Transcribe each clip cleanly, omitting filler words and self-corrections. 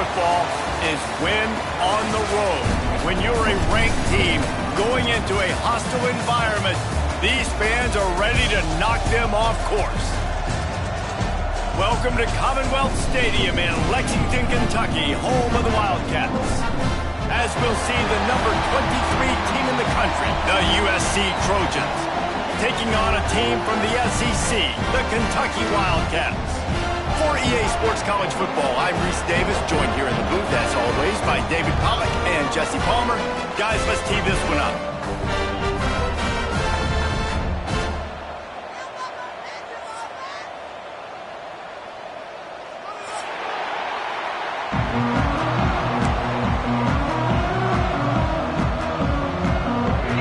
football is win on the road. When you're a ranked team going into a hostile environment, these fans are ready to knock them off course. Welcome to Commonwealth Stadium in Lexington, Kentucky, home of the Wildcats. As we'll see the number 23 team in the country, the USC Trojans, taking on a team from the SEC, the Kentucky Wildcats. For EA Sports College Football, I'm Reese Davis, joined here in the booth, as always, by David Pollack and Jesse Palmer. Guys, let's tee this one up.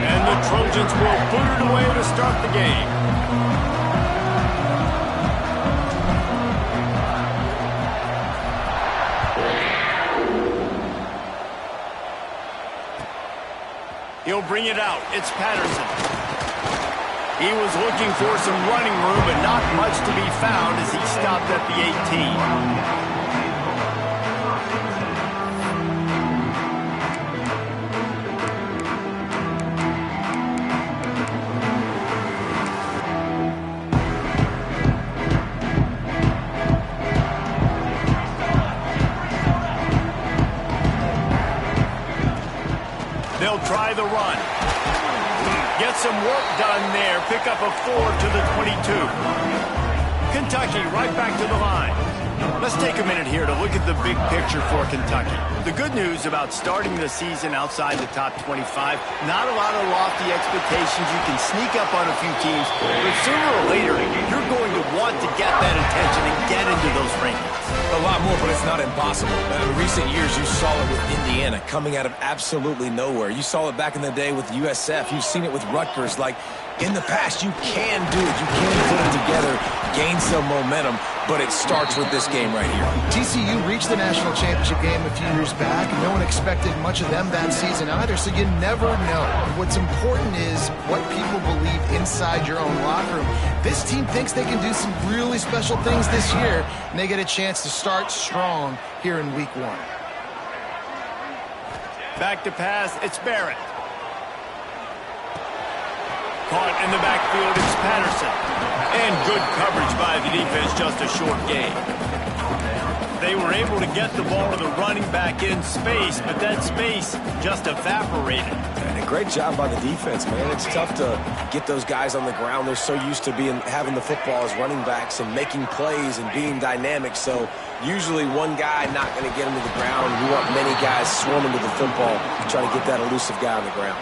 And the Trojans will boot it away to start the game. He'll bring it out. It's Patterson. He was looking for some running room, but not much to be found as he stopped at the 18. They'll try the run. Get some work done there. Pick up a 4 to the 22. Kentucky right back to the line. Let's take a minute here to look at the big picture for Kentucky. The good news about starting the season outside the top 25, not a lot of lofty expectations. You can sneak up on a few teams, but sooner or later, you're going to want to get that attention and get into those rankings. A lot more, but it's not impossible. In recent years, you saw it with Indiana coming out of absolutely nowhere. You saw it back in the day with USF. You've seen it with Rutgers. Like, in the past, you can do it. You can put it together, gain some momentum, but it starts with this game right here. TCU reached the national championship game a few years back, and no one expected much of them that season either, so you never know. What's important is what people believe inside your own locker room. This team thinks they can do some really special things this year, and they get a chance to start strong here in week 1. Back to pass, it's Barrett. Caught in the backfield, it's Patterson. And good coverage by the defense, just a short gain. They were able to get the ball to the running back in space, but that space just evaporated. And a great job by the defense, man. It's tough to get those guys on the ground. They're so used to having the football as running backs and making plays and being dynamic. So usually one guy not going to get him to the ground. You want many guys swarming to the football to try to get that elusive guy on the ground.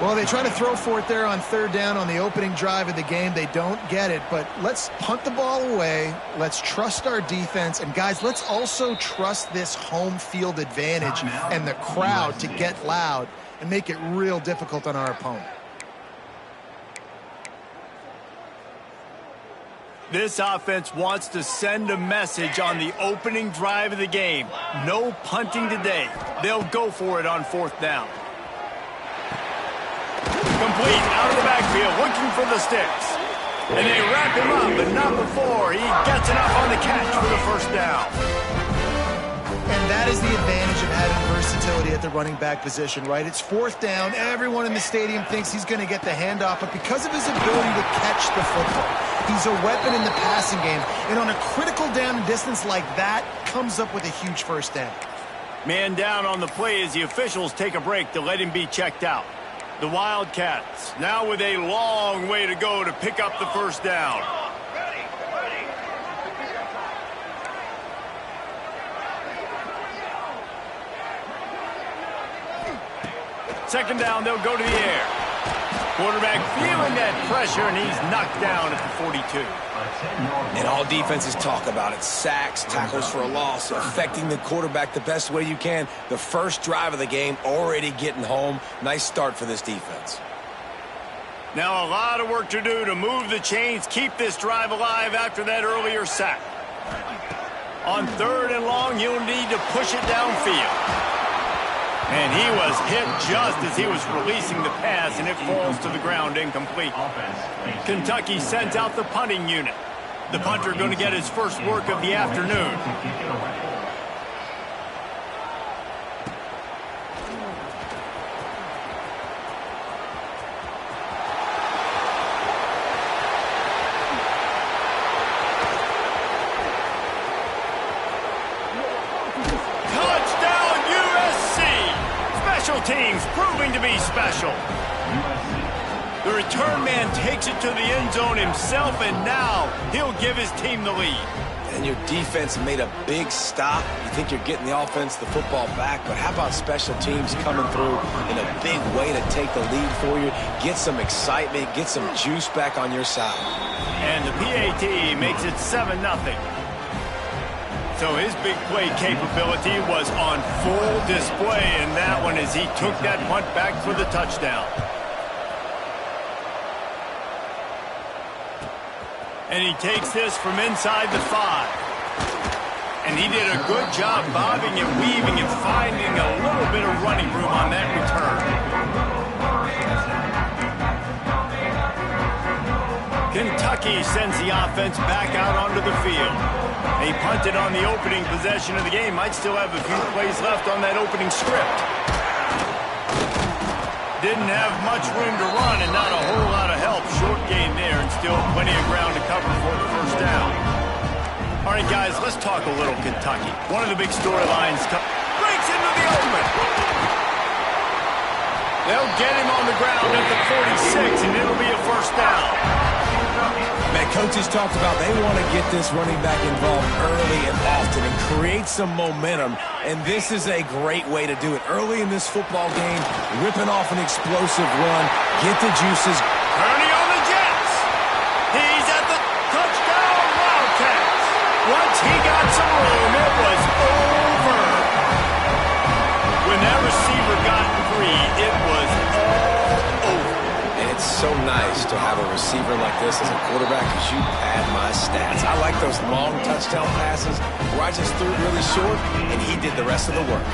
Well, they try to throw for it there on 3rd down on the opening drive of the game. They don't get it, but let's punt the ball away. Let's trust our defense. And, guys, let's also trust this home field advantage and the crowd to get loud and make it real difficult on our opponent. This offense wants to send a message on the opening drive of the game. No punting today. They'll go for it on 4th down. Complete, out of the backfield, looking for the sticks. And they wrap him up, but not before he gets enough on the catch for the 1st down. And that is the advantage of having versatility at the running back position, right? It's 4th down. Everyone in the stadium thinks he's going to get the handoff, but because of his ability to catch the football, he's a weapon in the passing game. And on a critical down and distance like that, comes up with a huge 1st down. Man down on the play as the officials take a break to let him be checked out. The Wildcats now with a long way to go to pick up the 1st down. Second down, they'll go to the air. Quarterback feeling that pressure, and he's knocked down at the 42. And all defenses talk about it. Sacks, tackles for a loss, affecting the quarterback the best way you can. The first drive of the game, already getting home. Nice start for this defense. Now a lot of work to do to move the chains, keep this drive alive after that earlier sack. On 3rd and long, he'll need to push it downfield. And he was hit just as he was releasing the pass, and it falls to the ground incomplete. Kentucky sends out the punting unit. The punter going to get his first work of the afternoon. Special teams proving to be special. The return man takes it to the end zone himself, and now he'll give his team the lead. And your defense made a big stop. You think you're getting the offense, the football back, but how about special teams coming through in a big way to take the lead for you, get some excitement, get some juice back on your side. And the PAT makes it 7-0. So his big play capability was on full display in that one as he took that punt back for the touchdown. And he takes this from inside the 5. And he did a good job bobbing and weaving and finding a little bit of running room on that return. Kentucky sends the offense back out onto the field. They punted on the opening possession of the game. Might still have a few plays left on that opening script. Didn't have much room to run and not a whole lot of help. Short gain there and still plenty of ground to cover for the first down. All right, guys, let's talk a little Kentucky. One of the big storylines breaks into the open. They'll get him on the ground at the 46, and it'll be a first down. Man, coaches talked about they want to get this running back involved early and often and create some momentum, and this is a great way to do it. Early in this football game, ripping off an explosive run, get the juices. Turning on the Jets. He's at the touchdown Wildcats. Once he got some room, it was over. When that receiver got free, it was all over. It's so nice to have a receiver like this as a quarterback because you pad my stats. I like those long touchdown passes where I just threw it really short and he did the rest of the work.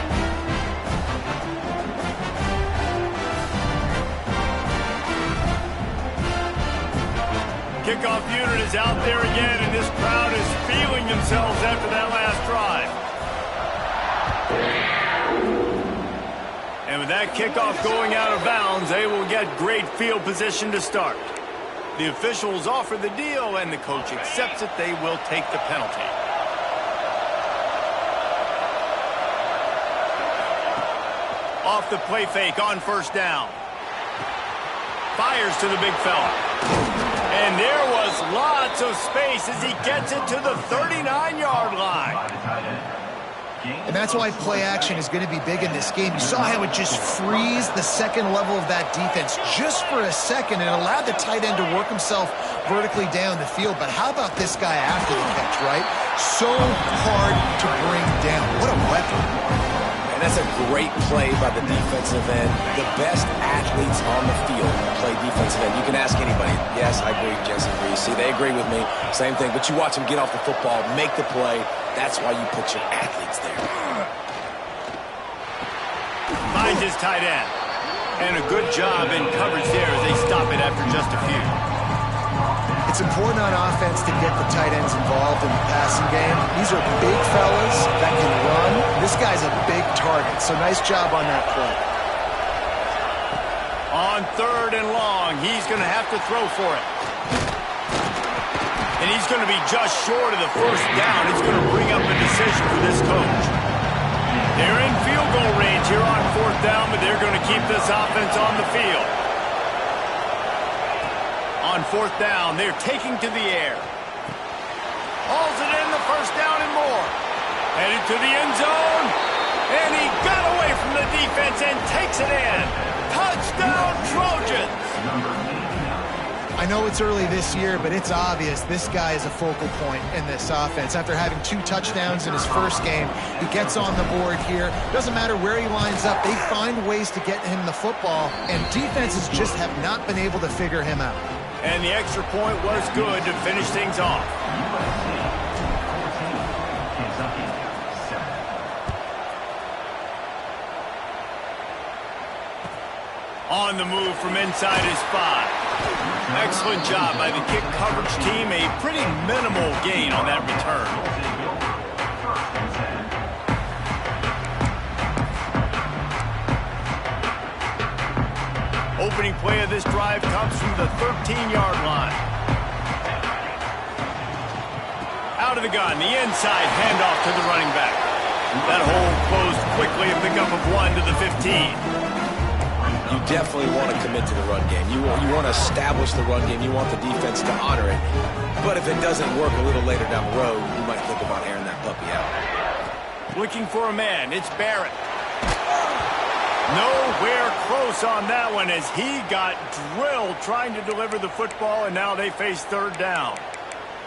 Kickoff unit is out there again, and this crowd is feeling themselves after that last drive. And with that kickoff going out of bounds, they will get great field position to start. The officials offer the deal, and the coach accepts it. They will take the penalty. Off the play fake on first down. Fires to the big fella. And there was lots of space as he gets it to the 39-yard line. And that's why play action is going to be big in this game. You saw how it just frees the second level of that defense just for a second and allowed the tight end to work himself vertically down the field. But how about this guy after the catch, right? So hard to bring down. What a weapon. And that's a great play by the defensive end. The best athletes on the field play defensive end. You can ask anybody. Yes, I agree, Jesse agrees. See, they agree with me. Same thing. But you watch them get off the football, make the play. That's why you put your athletes there. Finds his tight end. And a good job in coverage there as they stop it after just a few. It's important on offense to get the tight ends involved in the passing game. These are big fellas that can run. This guy's a big target, so nice job on that play. On third and long, he's going to have to throw for it. And he's going to be just short of the first down. It's going to bring up a decision for this coach. They're in field goal range here on fourth down, but they're going to keep this offense on the field. On fourth down, they're taking to the air. Hauls it in, the first down and more. Headed to the end zone. And he got away from the defense and takes it in. Touchdown, Trojans. I know it's early this year, but it's obvious this guy is a focal point in this offense. After having 2 touchdowns in his first game, he gets on the board here. Doesn't matter where he lines up, they find ways to get him the football, and defenses just have not been able to figure him out. And the extra point was good to finish things off. On the move from inside his 5. Excellent job by the kick coverage team. A pretty minimal gain on that return. Opening play of this drive comes from the 13-yard line. Out of the gun, the inside handoff to the running back. That hole closed quickly and pick up a of 1 to the 15. You definitely want to commit to the run game. You want to establish the run game. You want the defense to honor it. But if it doesn't work a little later down the road, you might think about airing that puppy out. Looking for a man. It's Barrett. Nowhere close on that one as he got drilled trying to deliver the football, and now they face third down.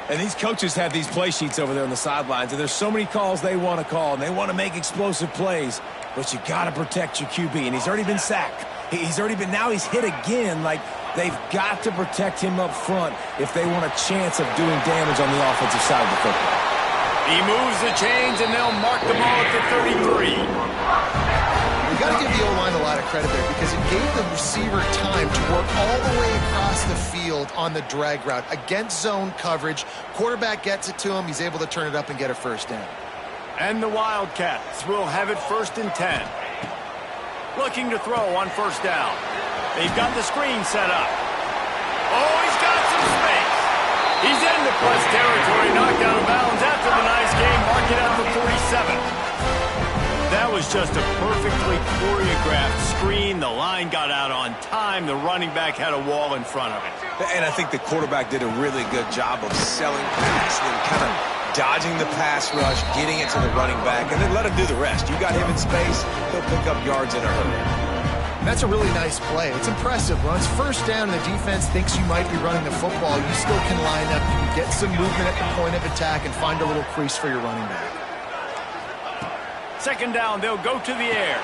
And these coaches have these play sheets over there on the sidelines, and there's so many calls they want to call, and they want to make explosive plays. But you got to protect your QB, and he's already been sacked. Now he's hit again. Like, they've got to protect him up front if they want a chance of doing damage on the offensive side of the football. He moves the chains, and they'll mark the ball at the 33. We've got to give the O-line a lot of credit there because it gave the receiver time to work all the way across the field on the drag route against zone coverage. Quarterback gets it to him. He's able to turn it up and get a first down. And the Wildcats will have it 1st and 10. Looking to throw on first down. They've got the screen set up. Oh, he's got some space. He's into plus territory, knocked out of bounds after the nice game, marking out the 47. That was just a perfectly choreographed screen. The line got out on time. The running back had a wall in front of it. And I think the quarterback did a really good job of selling past and kind of dodging the pass rush, getting it to the running back, and then let him do the rest. You got him in space, he'll pick up yards in a hurry. That's a really nice play. It's impressive. Runs first down, and the defense thinks you might be running the football. You still can line up, you can get some movement at the point of attack, and find a little crease for your running back. Second down, they'll go to the air.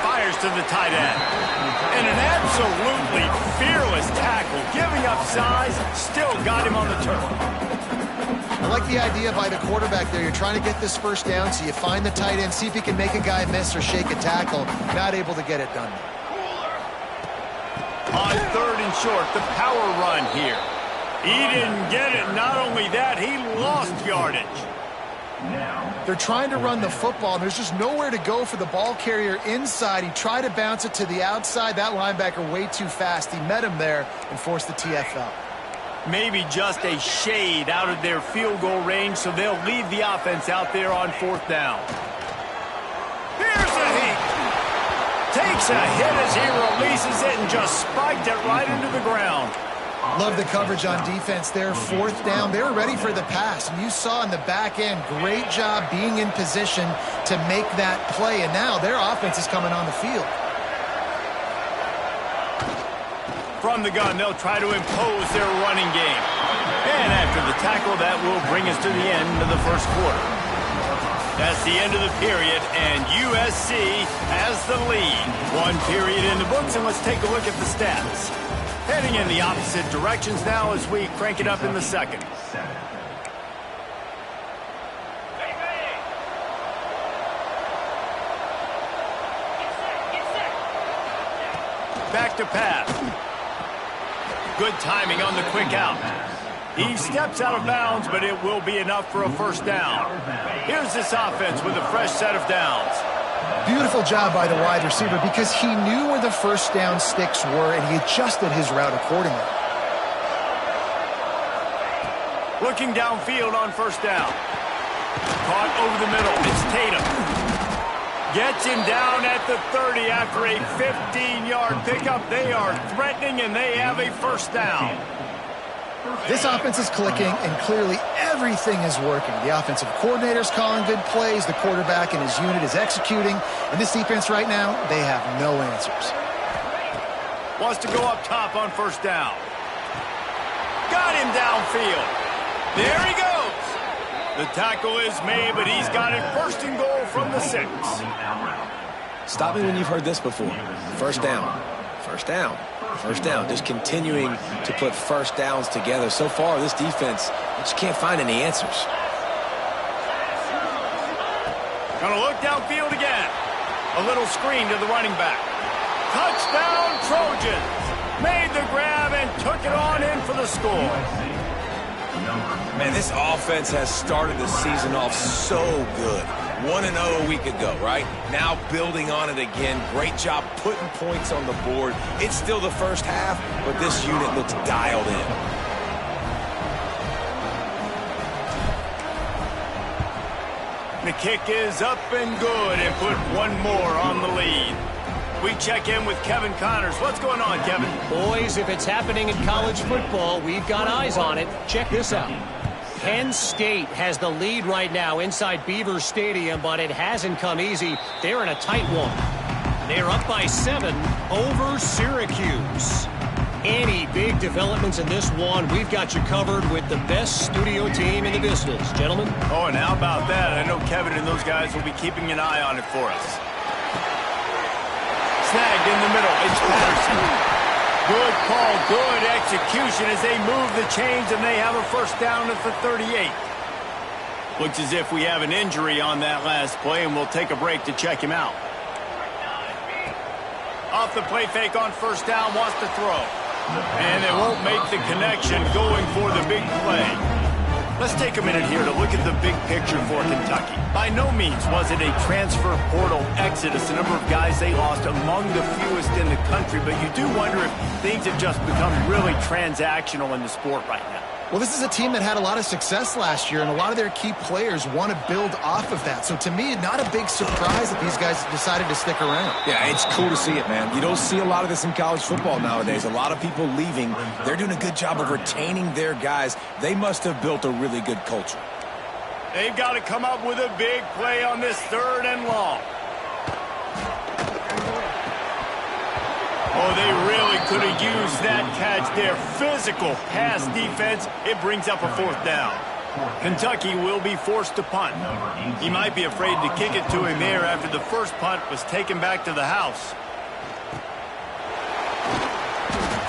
Fires to the tight end. And an absolutely fearless tackle, giving up size, still got him on the turf. I like the idea by the quarterback there. You're trying to get this first down, so you find the tight end, see if he can make a guy miss or shake a tackle. Not able to get it done. On 3rd and short, the power run here. He didn't get it. Not only that, he lost yardage. They're trying to run the football, and there's just nowhere to go for the ball carrier inside. He tried to bounce it to the outside. That linebacker way too fast. He met him there and forced the TFL. Maybe just a shade out of their field goal range, so they'll leave the offense out there on 4th down. Here's a hit. Takes a hit as he releases it and just spiked it right into the ground. Love the coverage on defense there. 4th down. They were ready for the pass. And you saw in the back end, great job being in position to make that play. And now their offense is coming on the field. From the gun, they'll try to impose their running game. And after the tackle, that will bring us to the end of the first quarter. That's the end of the period, and USC has the lead. 1 period in the books, and let's take a look at the stats. Heading in the opposite directions now as we crank it up in the second. Back to pass. Good timing on the quick out. He steps out of bounds, but it will be enough for a first down. Here's this offense with a fresh set of downs. Beautiful job by the wide receiver because he knew where the first down sticks were, and he adjusted his route accordingly. Looking downfield on first down. Caught over the middle. It's Tatum. Gets him down at the 30 after a 15-yard pickup. They are threatening, and they have a first down. This offense is clicking, and clearly everything is working. The offensive coordinator's calling good plays. The quarterback and his unit is executing. And this defense right now, they have no answers. Wants to go up top on first down. Got him downfield. There he goes. The tackle is made, but he's got it 1st and goal from the 6. Stop me when you've heard this before. First down. First down. First down. Just continuing to put first downs together. So far, this defense just can't find any answers. Gonna look downfield again. A little screen to the running back. Touchdown, Trojans. Made the grab and took it on in for the score. Man, this offense has started the season off so good. 1-0 a week ago, right? Now building on it again. Great job putting points on the board. It's still the first half, but this unit looks dialed in. The kick is up and good and put one more on the lead. We check in with Kevin Connors. What's going on, Kevin? Boys, if it's happening in college football, we've got eyes on it. Check this out. Penn State has the lead right now inside Beaver Stadium, but it hasn't come easy. They're in a tight one. They're up by 7 over Syracuse. Any big developments in this one, we've got you covered with the best studio team in the business. Gentlemen? Oh, and how about that? I know Kevin and those guys will be keeping an eye on it for us. Snagged in the middle. It's Patterson. Good call, good execution as they move the chains and they have a first down at the 38. Looks as if we have an injury on that last play, and we'll take a break to check him out. Off the play fake on first down, wants to throw. And they won't make the connection going for the big play. Let's take a minute here to look at the big picture for Kentucky. By no means was it a transfer portal exodus, the number of guys they lost among the fewest in the country, but you do wonder if things have just become really transactional in the sport right now. Well, this is a team that had a lot of success last year, and a lot of their key players want to build off of that. So to me, not a big surprise that these guys decided to stick around. Yeah, it's cool to see it, man. You don't see a lot of this in college football nowadays. A lot of people leaving. They're doing a good job of retaining their guys. They must have built a really good culture. They've got to come up with a big play on this 3rd and long. Oh, they really could have used that catch there. Physical pass defense. It brings up a 4th down. Kentucky will be forced to punt. He might be afraid to kick it to him there after the first punt was taken back to the house.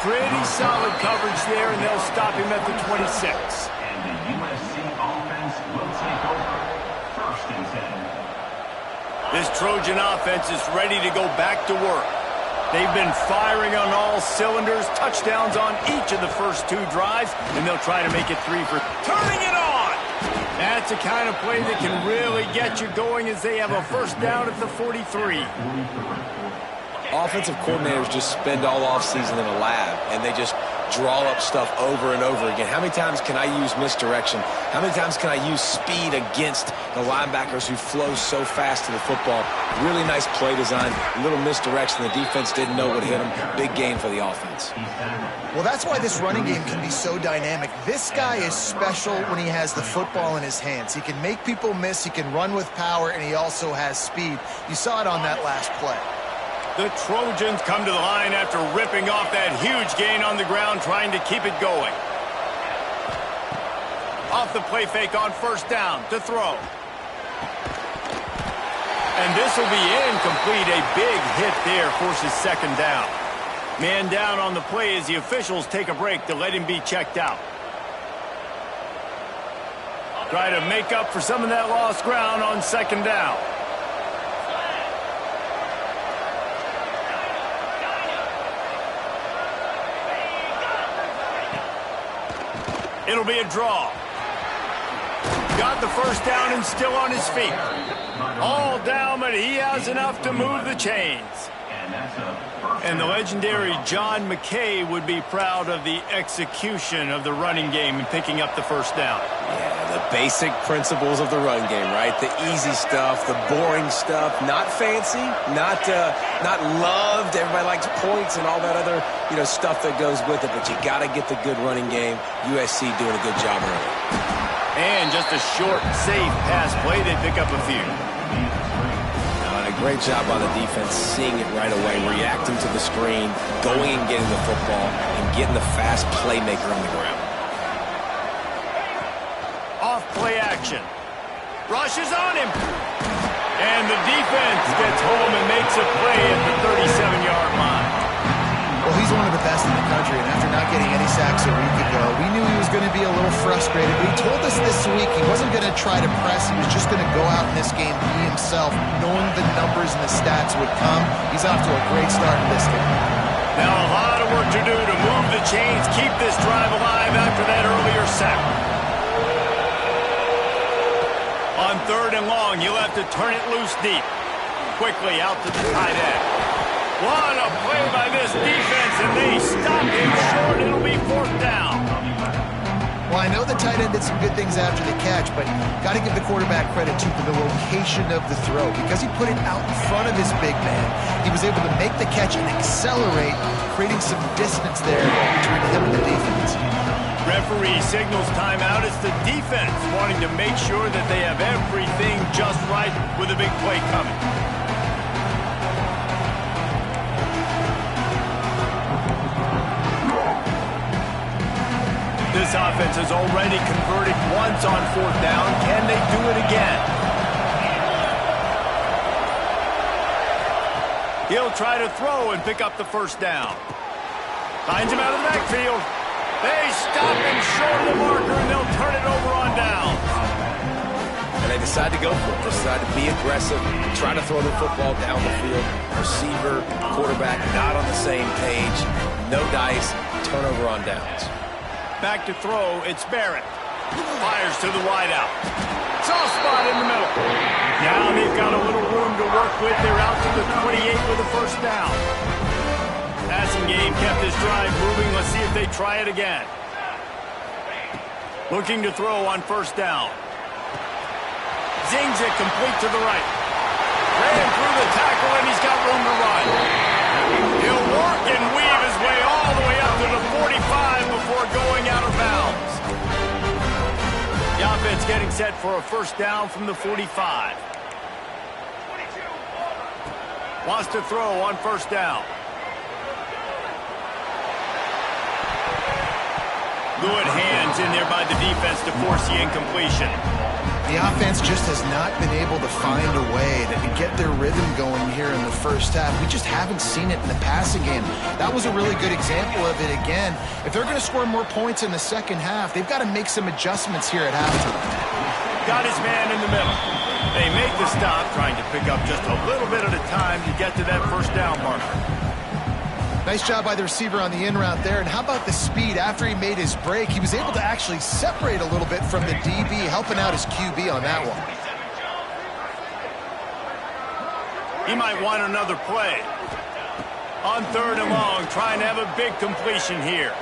Pretty solid coverage there, and they'll stop him at the 26. And the USC offense will take over. 1st and 10. This Trojan offense is ready to go back to work. They've been firing on all cylinders, touchdowns on each of the first 2 drives, and they'll try to make it 3 for turning it on. That's the kind of play that can really get you going as they have a first down at the 43. Offensive coordinators just spend all offseason in a lab, and they just draw up stuff over and over again. How many times can I use misdirection? How many times can I use speed against the linebackers who flow so fast to the football? Really nice play design, a little misdirection. The defense didn't know what hit them. Big gain for the offense. Well, that's why this running game can be so dynamic. This guy is special when he has the football in his hands. He can make people miss, he can run with power, and he also has speed. You saw it on that last play. The Trojans come to the line after ripping off that huge gain on the ground, trying to keep it going. Off the play fake on first down to throw. And this will be incomplete. A big hit there forces 2nd down. Man down on the play as the officials take a break to let him be checked out. Try to make up for some of that lost ground on 2nd down. It'll be a draw. Got the first down and still on his feet. All down, but he has enough to move the chains. And the legendary John McKay would be proud of the execution of the running game and picking up the first down. Yeah, the basic principles of the run game, right? The easy stuff, the boring stuff, not fancy, not loved. Everybody likes points and all that other, stuff that goes with it. But you got to get the good running game. USC doing a good job early. And just a short, safe pass play. They pick up a few. Great job by the defense, seeing it right away, reacting to the screen, going and getting the football, and getting the fast playmaker on the ground. Off play action. Rushes on him. And the defense gets home and makes a play at the 37-yard line. Well, he's one of the best in the country, and after not getting any sacks a week ago, we knew he was going to be a little frustrated. But he told us this week he wasn't going to try to press. He was just going to go out in this game, be himself, knowing the numbers and the stats would come. He's off to a great start in this game. Now a lot of work to do to move the chains, keep this drive alive after that earlier sack. On 3rd and long, you'll have to turn it loose deep. Quickly out to the tight end. What a play by this defense, and they stop him short. It'll be 4th down. Well, I know the tight end did some good things after the catch, but got to give the quarterback credit, too, for the location of the throw. Because he put it out in front of his big man, he was able to make the catch and accelerate, creating some distance there between him and the defense. Referee signals timeout. It's the defense wanting to make sure that they have everything just right with a big play coming. This offense has already converted once on 4th down. Can they do it again? He'll try to throw and pick up the 1st down. Finds him out of the backfield. They stop him short of the marker, and they'll turn it over on down. And they decide to go for it. They decide to be aggressive, try to throw the football down the field. Receiver, quarterback, not on the same page. No dice, turnover on downs. Back to throw, it's Barrett. Fires to the wideout. Soft spot in the middle. Now they've got a little room to work with. They're out to the 28 with a 1st down. Passing game kept this drive moving. Let's see if they try it again. Looking to throw on 1st down. Zings it complete to the right. Ran through the tackle, and he's got room to run. He'll work and weave his way all the way up to the 45 before going out of bounds. The offense getting set for a 1st down from the 45. Wants to throw on 1st down. Good hands in there by the defense to force the incompletion. The offense just has not been able to find a way to get their rhythm going here in the 1st half. We just haven't seen it in the passing game. That was a really good example of it again. If they're going to score more points in the 2nd half, they've got to make some adjustments here at halftime. Got his man in the middle. They make the stop, trying to pick up just a little bit at a time to get to that 1st down marker. Nice job by the receiver on the in route there. And how about the speed after he made his break? He was able to actually separate a little bit from the DB, helping out his QB on that one. He might want another play. On 3rd and long, trying to have a big completion here.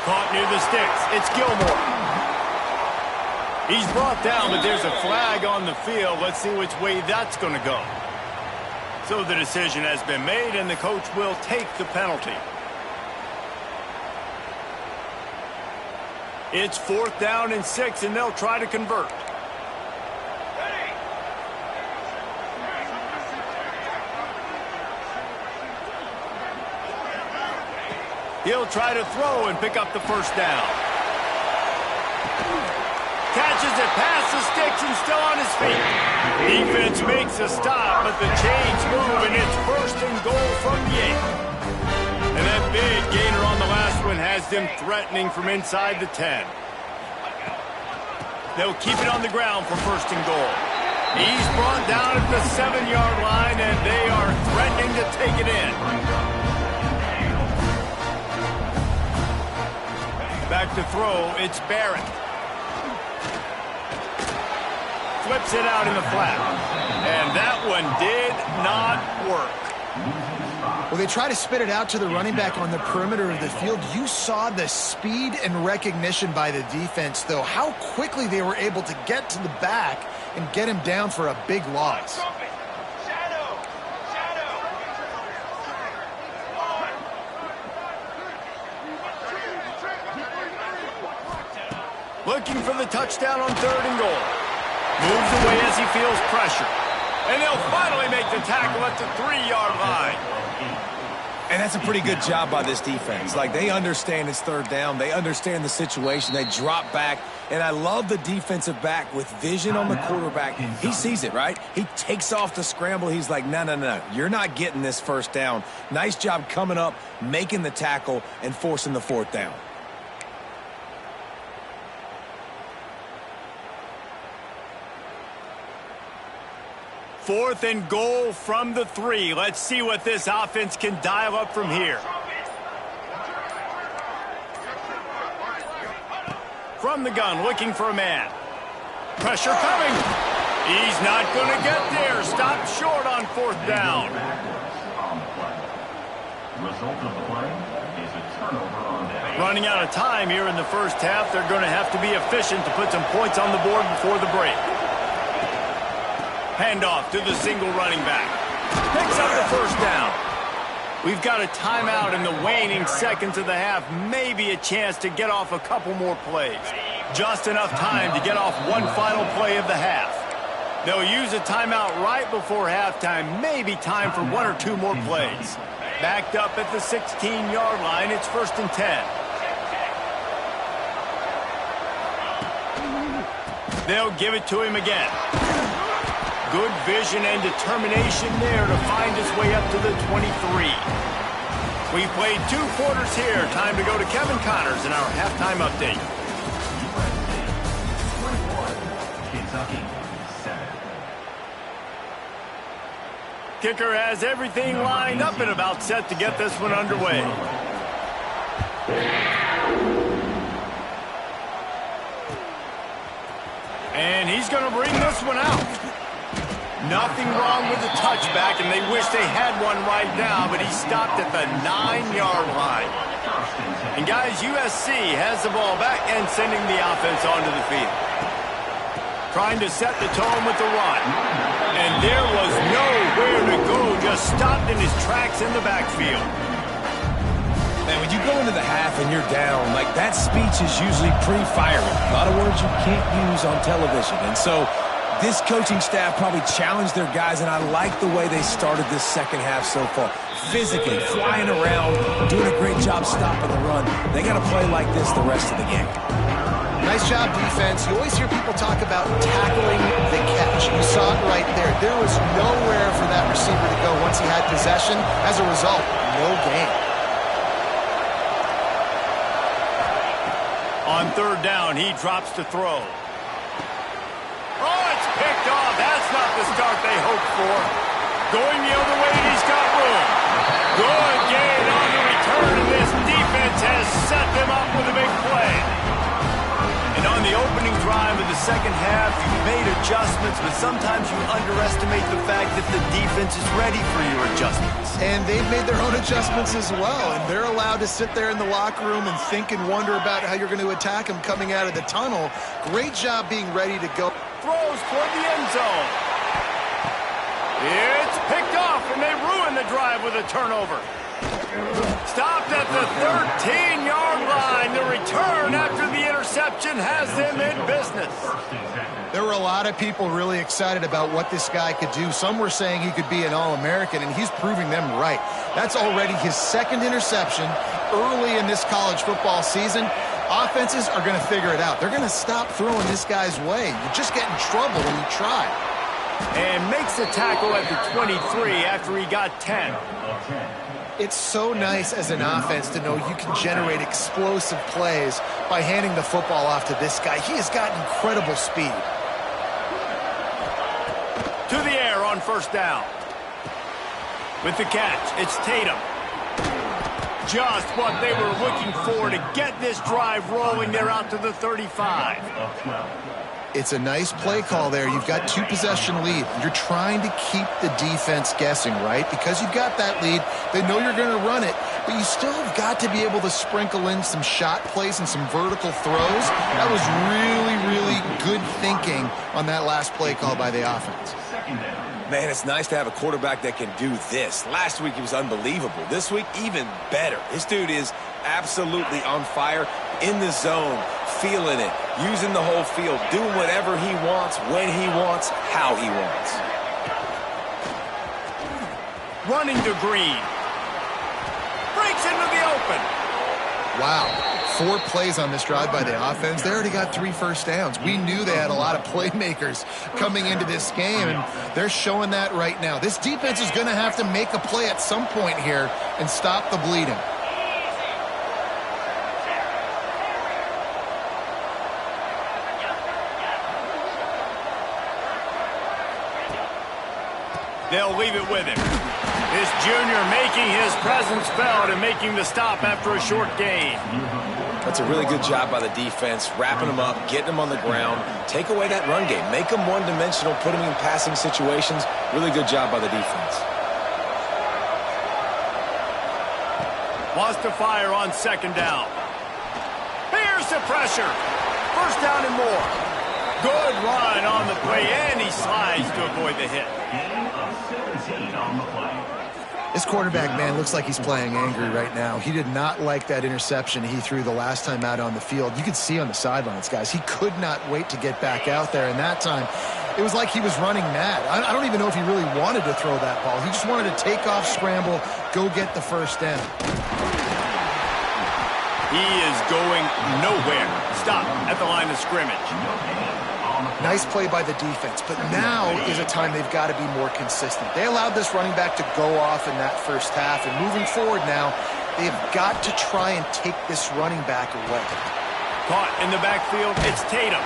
Caught near the sticks. It's Gilmore. He's brought down, but there's a flag on the field. Let's see which way that's going to go. So the decision has been made, and the coach will take the penalty. It's 4th down and 6, and they'll try to convert. He'll try to throw and pick up the 1st down. Catches it past the sticks and still on his feet. Defense makes a stop, but the chains move, and it's 1st and goal from the 8. And that big gainer on the last one has them threatening from inside the 10. They'll keep it on the ground for 1st and goal. He's brought down at the 7-yard line, and they are threatening to take it in. Back to throw, it's Barrett. Flips it out in the flat. And that one did not work. Well, they try to spit it out to the running back on the perimeter of the field. You saw the speed and recognition by the defense, though. How quickly they were able to get to the back and get him down for a big loss. Looking for the touchdown on 3rd and goal. Moves away as he feels pressure. And they'll finally make the tackle at the 3-yard line. And that's a pretty good job by this defense. Like, they understand it's 3rd down. They understand the situation. They drop back. And I love the defensive back with vision on the quarterback. He sees it, right? He takes off the scramble. He's like, no. You're not getting this 1st down. Nice job coming up, making the tackle, and forcing the 4th down. Fourth and goal from the 3. Let's see what this offense can dial up from here. From the gun, looking for a man. Pressure coming. He's not going to get there. Stopped short on 4th down. Result of the play is a turnover on down. Running out of time here in the first half. They're going to have to be efficient to put some points on the board before the break. Handoff to the single running back. Picks up the first down. We've got a timeout in the waning seconds of the half. Maybe a chance to get off a couple more plays. Just enough time to get off one final play of the half. They'll use a timeout right before halftime. Maybe time for one or two more plays. Backed up at the 16-yard line. It's 1st and 10. They'll give it to him again. Good vision and determination there to find his way up to the 23. We played 2 quarters here. Time to go to Kevin Connors in our halftime update. Kentucky 7. Kicker has everything lined up and about set to get this one underway. And he's going to bring this one out. Nothing wrong with the touchback, and they wish they had one right now, but he stopped at the 9-yard line. And guys, USC has the ball back and sending the offense onto the field. Trying to set the tone with the run. And there was nowhere to go, just stopped in his tracks in the backfield. Man, when you go into the half and you're down, like that speech is usually pretty fiery. A lot of words you can't use on television. And so this coaching staff probably challenged their guys, and I like the way they started this second half so far. Physically, flying around, doing a great job stopping the run. They got to play like this the rest of the game. Nice job, defense. You always hear people talk about tackling the catch. You saw it right there. There was nowhere for that receiver to go once he had possession. As a result, no gain. On 3rd down, he drops to throw. Oh, it's picked off. That's not the start they hoped for. Going the other way, he's got room. Good gain on the return, and this defense has set them up with a big play. And on the opening drive of the second half, you've made adjustments, but sometimes you underestimate the fact that the defense is ready for your adjustments. And they've made their own adjustments as well, and they're allowed to sit there in the locker room and think and wonder about how you're going to attack them coming out of the tunnel. Great job being ready to go. Throws toward the end zone. It's picked off, and they ruin the drive with a turnover. Stopped at the 13-yard line. The return after the interception has them in business. There were a lot of people really excited about what this guy could do. Some were saying he could be an All-American, and he's proving them right. That's already his 2nd interception early in this college football season. Offenses are going to figure it out. They're going to stop throwing this guy's way. You just get in trouble when you try. And makes the tackle at the 23 after he got 10. It's so nice as an offense to know you can generate explosive plays by handing the football off to this guy. He has got incredible speed. To the air on 1st down. With the catch, it's Tatum. Just what they were looking for to get this drive rolling. They're out to the 35. It's a nice play call there. You've got 2-possession lead. You're trying to keep the defense guessing, right? Because you've got that lead. They know you're going to run it, but you still have got to be able to sprinkle in some shot plays and some vertical throws. That was really, really good thinking on that last play call by the offense. Man, it's nice to have a quarterback that can do this. Last week, he was unbelievable. This week, even better. This dude is absolutely on fire, in the zone, feeling it, using the whole field, doing whatever he wants, when he wants, how he wants. Running to Green. Breaks into the open. Wow. 4 plays on this drive by the offense. They already got 3 first downs. We knew they had a lot of playmakers coming into this game, and they're showing that right now. This defense is going to have to make a play at some point here and stop the bleeding. They'll leave it with him. This junior making his presence felt and making the stop after a short gain. That's a really good job by the defense, wrapping them up, getting them on the ground. Take away that run game. Make them one-dimensional, put them in passing situations. Really good job by the defense. Wants to fire on second down. Here's the pressure. First down and more. Good run on the play, and he slides to avoid the hit. Gain of 17 on the play. This quarterback, man, looks like he's playing angry right now. He did not like that interception he threw the last time out on the field. You could see on the sidelines, guys, he could not wait to get back out there. And that time, it was like he was running mad. I don't even know if he really wanted to throw that ball. He just wanted to take off, scramble, go get the first down. He is going nowhere. Stop at the line of scrimmage. Nice play by the defense, but now is a time they've got to be more consistent. They allowed this running back to go off in that first half, and moving forward now, they've got to try and take this running back away. Caught in the backfield, it's Tatum.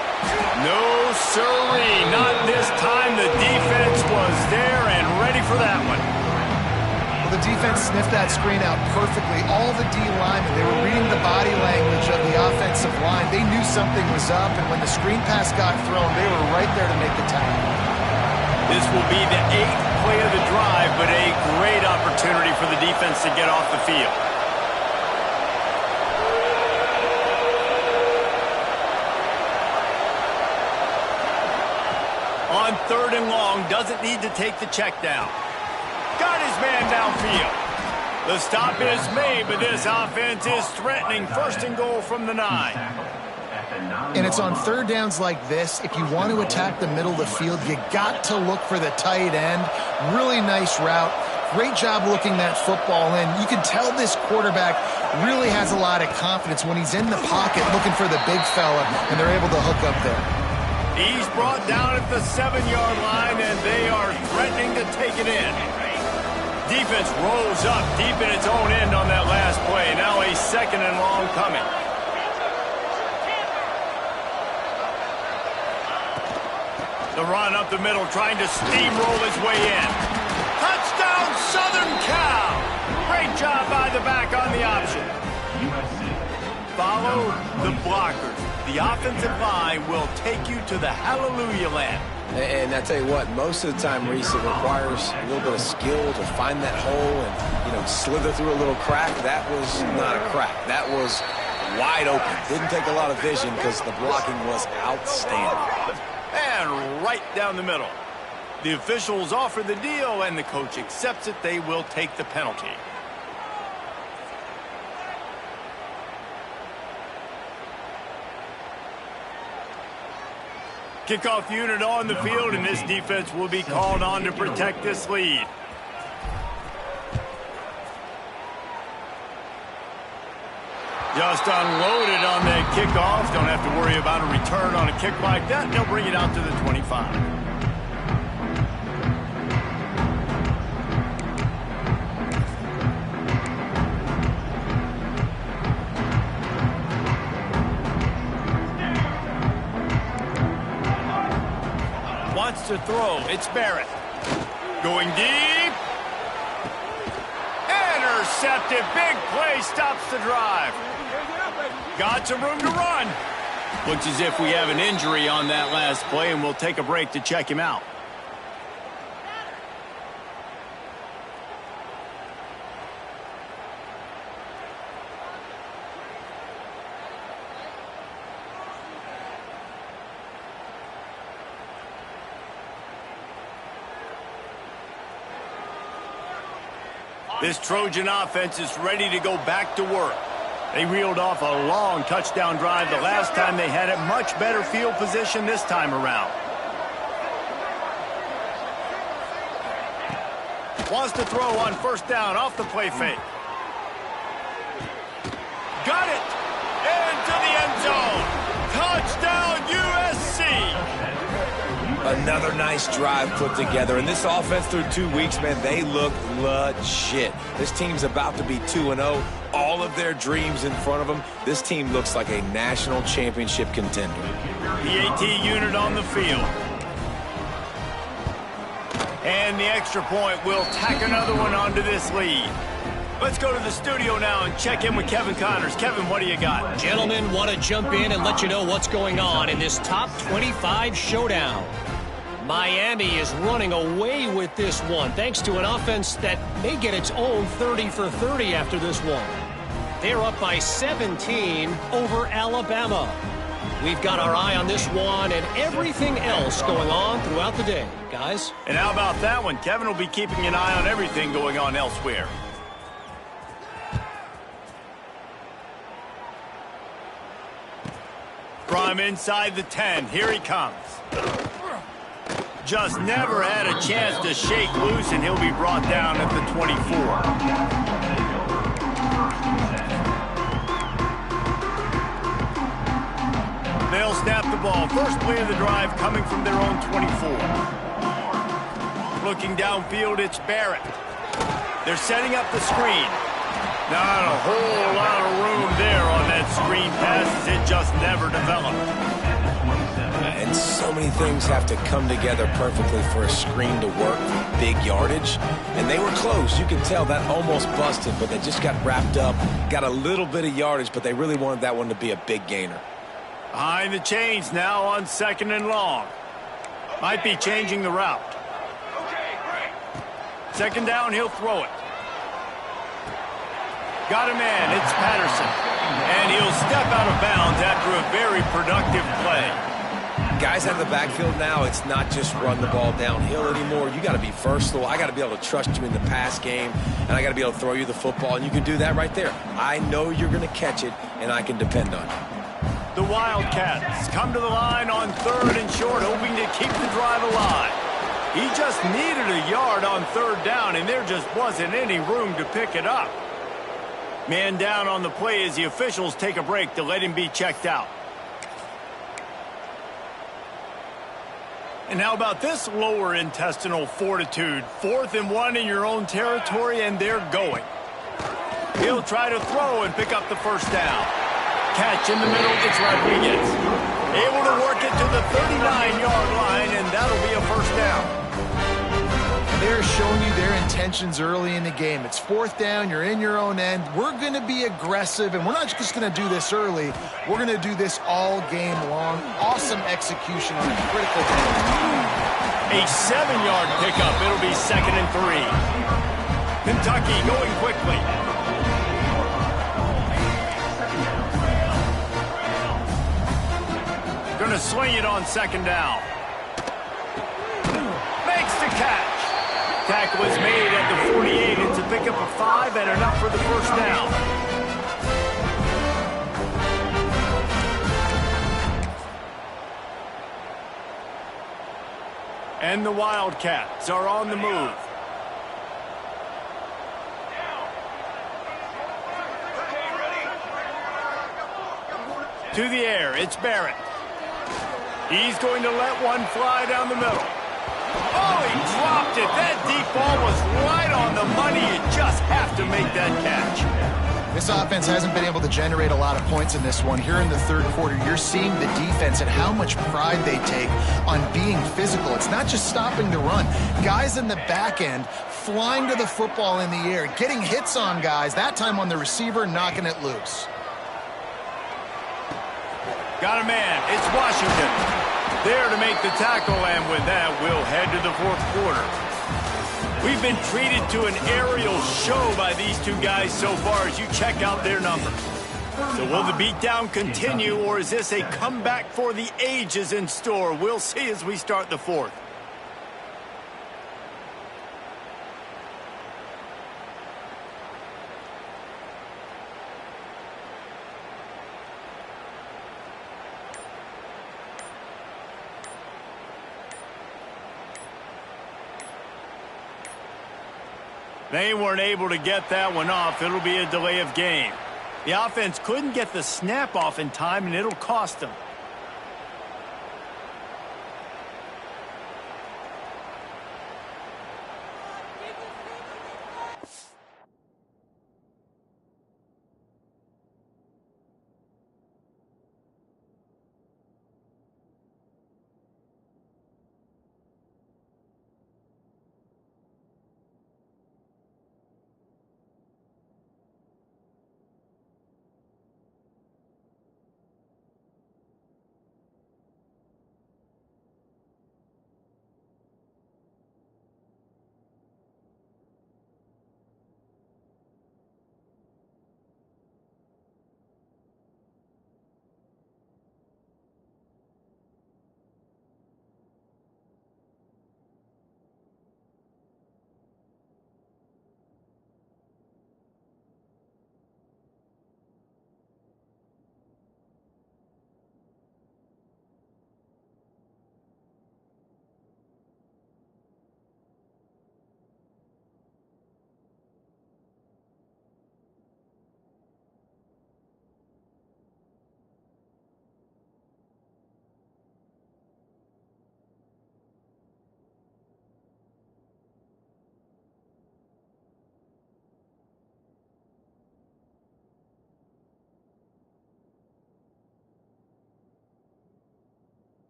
No sirree, not this time. The defense was there and ready for that one. Well, the defense sniffed that screen out perfectly. All the D linemen, they were reading the body language of the offensive line. They knew something was up, and when the screen pass got thrown, they were right there to make the tackle. This will be the 8th play of the drive, but a great opportunity for the defense to get off the field. On 3rd and long, doesn't need to take the check down. Got his man downfield. The stop is made, but this offense is threatening. 1st and goal from the 9. And it's on 3rd downs like this. If you want to attack the middle of the field, you got to look for the tight end. Really nice route. Great job looking that football in. You can tell this quarterback really has a lot of confidence when he's in the pocket looking for the big fella, and they're able to hook up there. He's brought down at the 7-yard line, and they are threatening to take it in. Defense rolls up deep in its own end on that last play. Now a 2nd and long coming. The run up the middle, trying to steamroll his way in. Touchdown, Southern Cal! Great job by the back on the option. USC. Follow the blockers. The offensive line will take you to the hallelujah land. And I tell you what, most of the time, Reese, it requires a little bit of skill to find that hole and, slither through a little crack. That was not a crack. That was wide open. Didn't take a lot of vision because the blocking was outstanding. And right down the middle. The officials offer the deal, and the coach accepts it. They will take the penalty. Kickoff unit on the field, and this defense will be called on to protect this lead. Just unloaded on that kickoff. Don't have to worry about a return on a kick like that. They'll bring it out to the 25. Wants to throw. It's Barrett. Going deep. Intercepted. Big play stops the drive. Got some room to run. Looks as if we have an injury on that last play, and we'll take a break to check him out. This Trojan offense is ready to go back to work. They reeled off a long touchdown drive the last time they had it. Much better field position this time around. Wants to throw on 1st down off the play fake. Got it! Into the end zone. Touchdown USC! Another nice drive put together. And this offense through 2 weeks, man, they look legit. This team's about to be 2-0. All of their dreams in front of them. This team looks like a national championship contender. PAT unit on the field. And the extra point will tack another one onto this lead. Let's go to the studio now and check in with Kevin Connors. Kevin, what do you got? Gentlemen, want to jump in and let you know what's going on in this top 25 showdown. Miami is running away with this one, thanks to an offense that may get its own 30 for 30 after this one. They're up by 17 over Alabama. We've got our eye on this one and everything else going on throughout the day, guys. And how about that one? Kevin will be keeping an eye on everything going on elsewhere. From inside the 10, here he comes. Just never had a chance to shake loose, and he'll be brought down at the 24. They'll snap the ball. First play of the drive coming from their own 24. Looking downfield, it's Barrett. They're setting up the screen. Not a whole lot of room there on that screen pass as it just never developed. And so many things have to come together perfectly for a screen to work for big yardage. And they were close. You can tell that almost busted, but they just got wrapped up, got a little bit of yardage, but they really wanted that one to be a big gainer. Behind the chains now on 2nd and long. Might be changing the route. 2nd down, he'll throw it. Got a man, it's Patterson. And he'll step out of bounds after a very productive play. Guys out of the backfield now, it's not just run the ball downhill anymore. You got to be versatile. I got to be able to trust you in the pass game, and I got to be able to throw you the football, and you can do that right there. I know you're going to catch it, and I can depend on it. The Wildcats come to the line on 3rd and short, hoping to keep the drive alive. He just needed a yard on 3rd down, and there just wasn't any room to pick it up. Man down on the play as the officials take a break to let him be checked out. And how about this lower intestinal fortitude? 4th and 1 in your own territory, and they're going. He'll try to throw and pick up the 1st down. Catch in the middle, it's Rodriguez. Able to work it to the 39-yard line, and that'll be a 1st down. They're showing you their intentions early in the game. It's 4th down, you're in your own end. We're going to be aggressive, and we're not just going to do this early. We're going to do this all game long. Awesome execution on a critical play. A 7-yard pickup. It'll be 2nd and 3. Kentucky going quickly. Going to swing it on 2nd down. Makes the catch. Tackle is made at the 48. It's a pickup of 5 and enough for the 1st down. And the Wildcats are on the move. To the air, it's Barrett. He's going to let one fly down the middle. Oh, he dropped it. That deep ball was right on the money. You just have to make that catch. This offense hasn't been able to generate a lot of points in this one. Here in the 3rd quarter, you're seeing the defense and how much pride they take on being physical. It's not just stopping the run. Guys in the back end flying to the football in the air, getting hits on guys, that time on the receiver, knocking it loose. Got a man. It's Washington. There to make the tackle, and with that, we'll head to the 4th quarter. We've been treated to an aerial show by these two guys so far as you check out their numbers. So will the beatdown continue, or is this a comeback for the ages in store? We'll see as we start the 4th. They weren't able to get that one off. It'll be a delay of game. The offense couldn't get the snap off in time, and it'll cost them.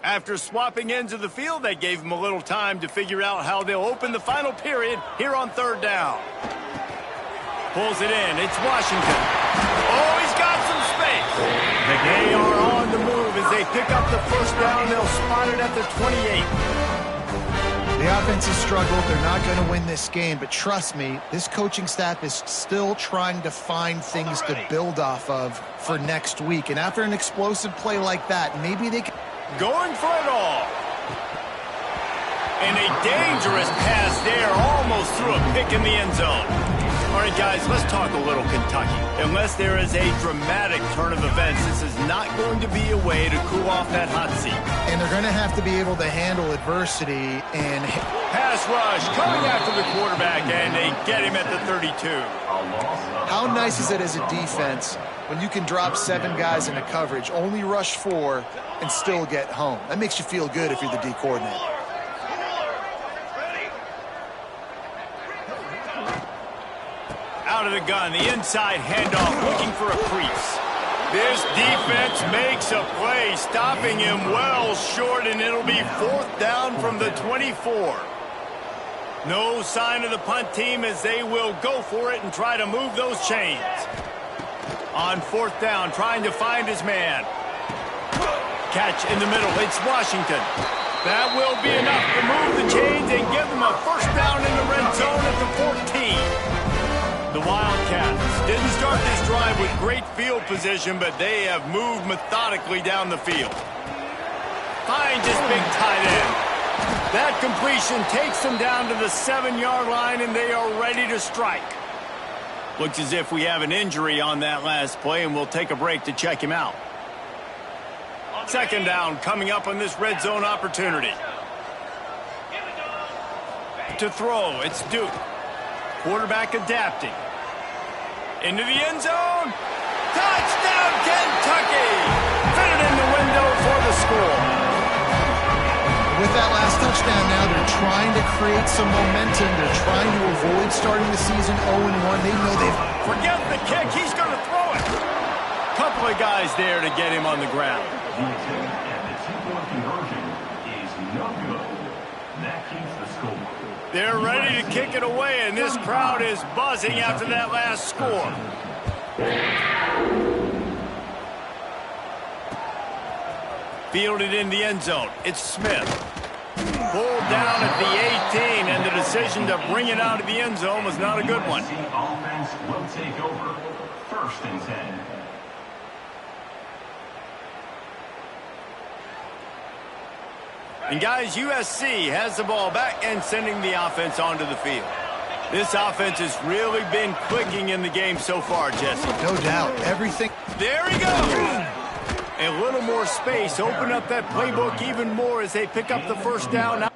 After swapping ends of the field, they gave him a little time to figure out how they'll open the final period here on third down. Pulls it in. It's Washington. Oh, he's got some space. They are on the move as they pick up the first down. They'll spot it at the 28. The offense has struggled. They're not going to win this game, but trust me, this coaching staff is still trying to find things to build off of for next week. And after an explosive play like that, maybe they can... Going for it all. And a dangerous pass there, almost threw a pick in the end zone. All right, guys, let's talk a little Kentucky. Unless there is a dramatic turn of events, this is not going to be a way to cool off that hot seat. And they're going to have to be able to handle adversity and... Pass rush coming after the quarterback, and they get him at the 32. How nice is it as a defense when you can drop 7 guys into coverage, only rush 4, and still get home? That makes you feel good if you're the D coordinator. Out of the gun, the inside handoff, looking for a crease. This defense makes a play, stopping him well short, and it'll be fourth down from the 24. No sign of the punt team as they will go for it and try to move those chains. On fourth down, trying to find his man. Catch in the middle, it's Washington. That will be enough to move the chains and give them a first down in the red zone at the 14. The Wildcats didn't start this drive with great field position, but they have moved methodically down the field. Finds his big tight end. That completion takes them down to the 7-yard line, and they are ready to strike. Looks as if we have an injury on that last play, and we'll take a break to check him out. Second down coming up on this red zone opportunity. To throw, it's Duke. Quarterback adapting. Into the end zone. Touchdown, Kentucky! Fit it in the window for the score. With that last touchdown now, they're trying to create some momentum. They're trying to avoid starting the season 0-1. They know they've... Forget the kick. He's going to throw it. Couple of guys there to get him on the ground. The attempt at the two-point conversion is no good. That keeps the score. They're ready to kick it away, and this crowd is buzzing after that last score. Fielded in the end zone. It's Smith. Pulled down at the 18, and the decision to bring it out of the end zone was not a good one. USC offense will take over. First and 10. And guys, USC has the ball back and sending the offense onto the field. This offense has really been clicking in the game so far, Jesse. No doubt. Everything... There he goes! A little more space. Open up that playbook even more as they pick up the first down.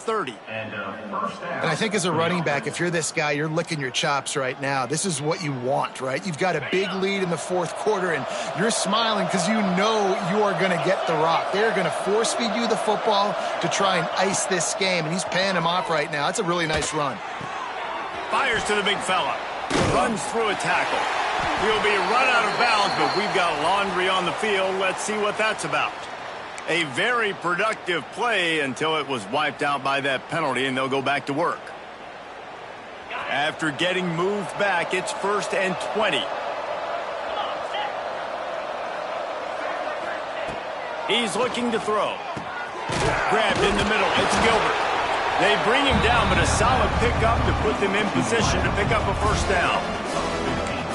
30. And first down. And I think as a running back, if you're this guy, you're licking your chops right now. This is what you want, right? You've got a big lead in the fourth quarter, and you're smiling because you know you are going to get the rock. They're going to force feed you the football to try and ice this game, and he's paying him off right now. That's a really nice run. Fires to the big fella. Runs through a tackle. He'll be run out of bounds, but we've got laundry on the field. Let's see what that's about. A very productive play until it was wiped out by that penalty, and they'll go back to work. After getting moved back, it's 1st and 20. He's looking to throw. Grabbed in the middle. It's Gilbert. They bring him down, but a solid pickup to put them in position to pick up a first down.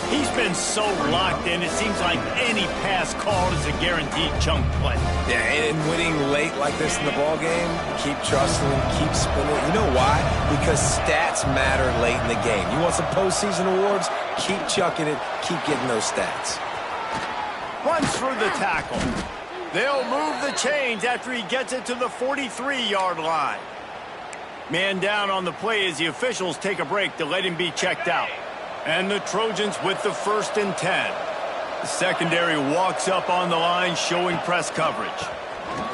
He's been so locked in, it seems like any pass called is a guaranteed chunk play. Yeah, and winning late like this in the ball game, keep trusting him, keep spinning. You know why? Because stats matter late in the game. You want some postseason awards? Keep chucking it, keep getting those stats. Runs through the tackle. They'll move the chains after he gets it to the 43-yard line. Man down on the play as the officials take a break to let him be checked out. And the Trojans with the 1st and 10. The secondary walks up on the line showing press coverage.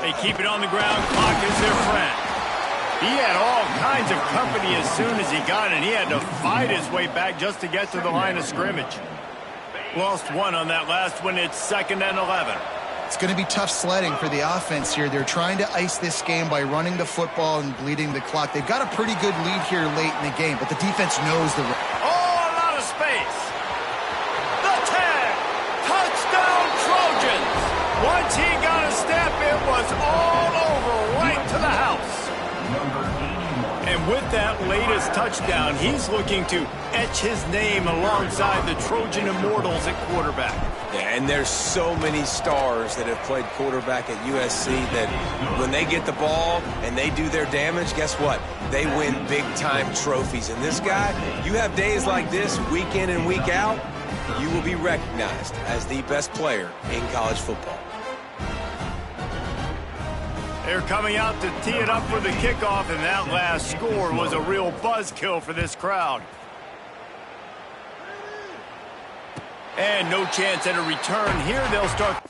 They keep it on the ground. Clock is their friend. He had all kinds of company as soon as he got it. He had to fight his way back just to get to the line of scrimmage. Lost one on that last one. It's 2nd and 11. It's going to be tough sledding for the offense here. They're trying to ice this game by running the football and bleeding the clock. They've got a pretty good lead here late in the game, but the defense knows the... Space. The tag. Touchdown Trojans. Once he got a step, it was all over right to the house. And with that latest touchdown, he's looking to etch his name alongside the Trojan Immortals at quarterback. Yeah, and there's so many stars that have played quarterback at USC that when they get the ball and they do their damage, guess what? They win big-time trophies. And this guy, you have days like this, week in and week out, you will be recognized as the best player in college football. They're coming out to tee it up for the kickoff, and that last score was a real buzzkill for this crowd. And no chance at a return here. They'll start...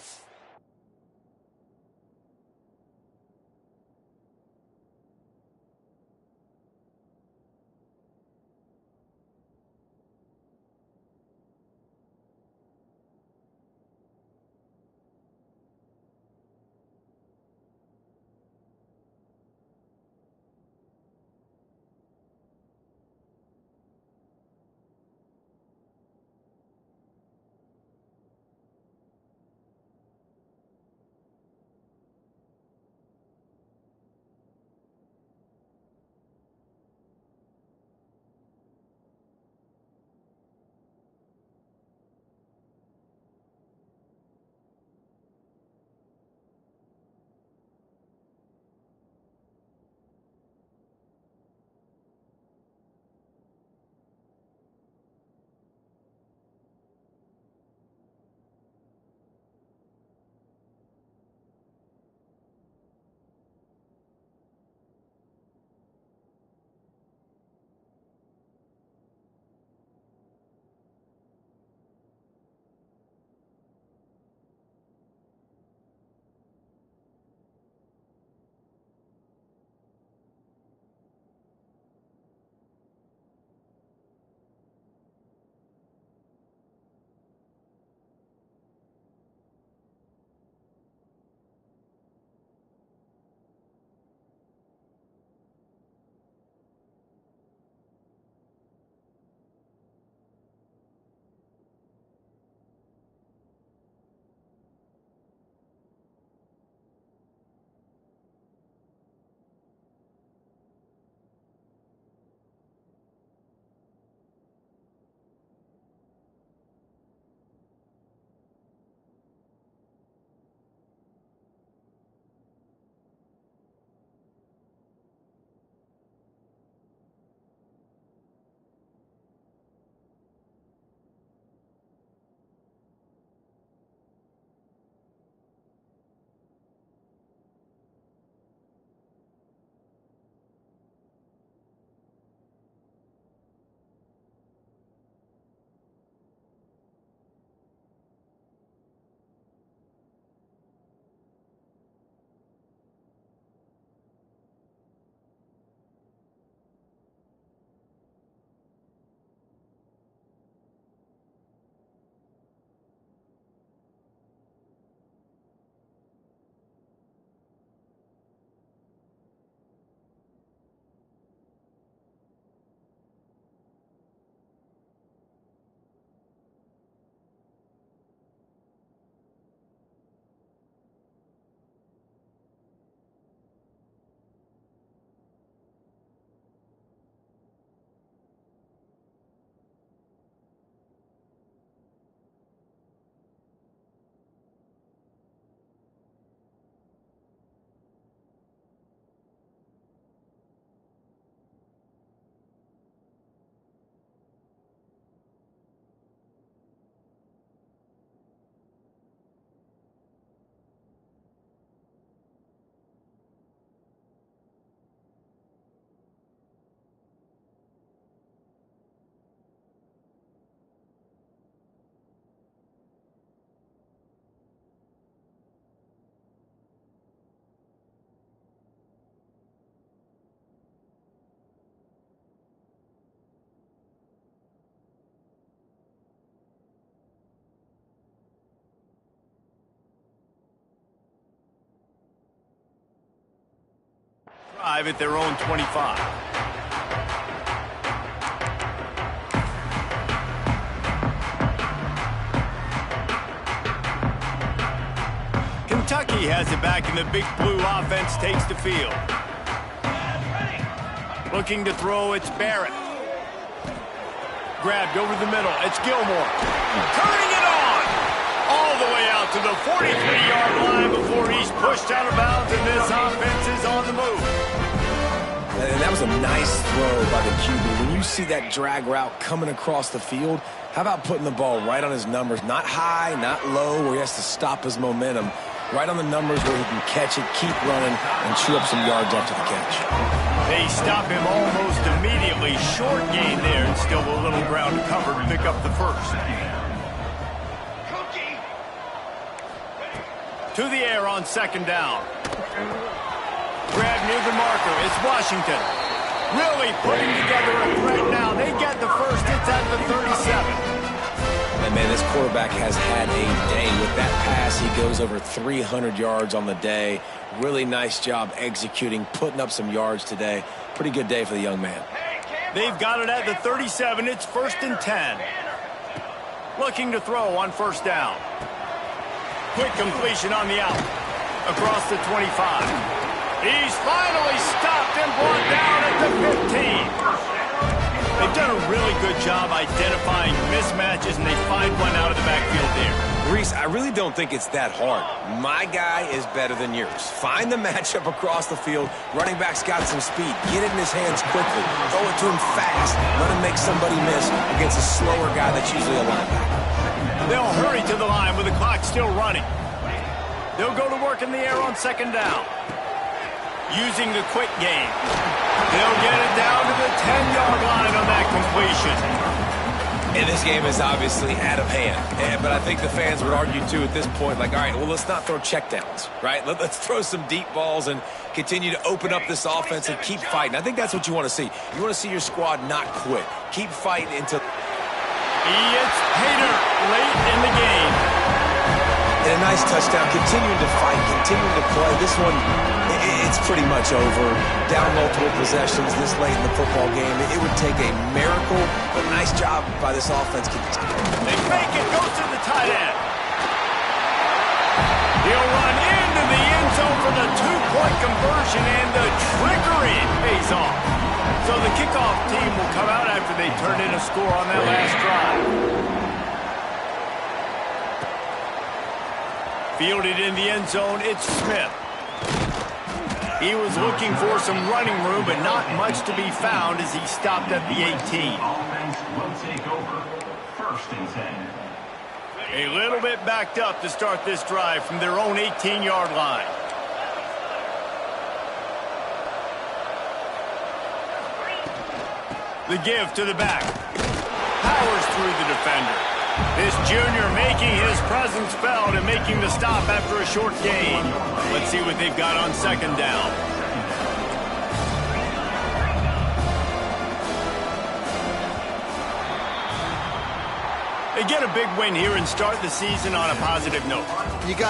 At their own 25. Kentucky has it back, and the big blue offense takes the field. Looking to throw, it's Barrett. Grabbed over the middle, it's Gilmore. Turning it on! All the way out to the 43-yard line before he's pushed out of bounds, and this offense is on the move. And that was a nice throw by the QB. When you see that drag route coming across the field, how about putting the ball right on his numbers? Not high, not low, where he has to stop his momentum. Right on the numbers where he can catch it, keep running, and chew up some yards after the catch. They stop him almost immediately. Short gain there, and still a little ground to cover to pick up the first. To the air on second down. Grab near the marker. It's Washington. Really putting together a threat now. They get the first. It's at the 37. And, man, this quarterback has had a day. With that pass, he goes over 300 yards on the day. Really nice job executing, putting up some yards today. Pretty good day for the young man. They've got it at the 37. It's 1st and 10. Looking to throw on first down. Quick completion on the out. Across the 25. He's finally stopped and brought down at the 15. They've done a really good job identifying mismatches, and they find one out of the backfield there. Reese, I really don't think it's that hard. My guy is better than yours. Find the matchup across the field. Running back's got some speed. Get it in his hands quickly. Throw it to him fast. Let him make somebody miss against a slower guy that's usually a linebacker. They'll hurry to the line with the clock still running. They'll go to work in the air on second down. Using the quick game. They'll get it down to the 10-yard line on that completion. And this game is obviously out of hand. But I think the fans would argue, too, at this point, like, all right, well, let's not throw checkdowns, right? Let's throw some deep balls and continue to open up this offense and keep fighting. I think that's what you want to see. You want to see your squad not quit. Keep fighting until... It's Pater late in the game. And a nice touchdown. Continuing to fight, continuing to play. This one, it's pretty much over. Down multiple possessions this late in the football game. It would take a miracle, but nice job by this offense. They fake it, goes to the tight end. He'll run into the end zone for the two-point conversion, and the trickery pays off. So the kickoff team will come out after they turn in a score on that last drive. Fielded in the end zone, it's Smith. He was looking for some running room, but not much to be found as he stopped at the 18. Offense will take over 1st and 10. A little bit backed up to start this drive from their own 18-yard line. The give to the back. Powers through the defender. This junior making his presence felt and making the stop after a short gain. Let's see what they've got on second down. They get a big win here and start the season on a positive note. You got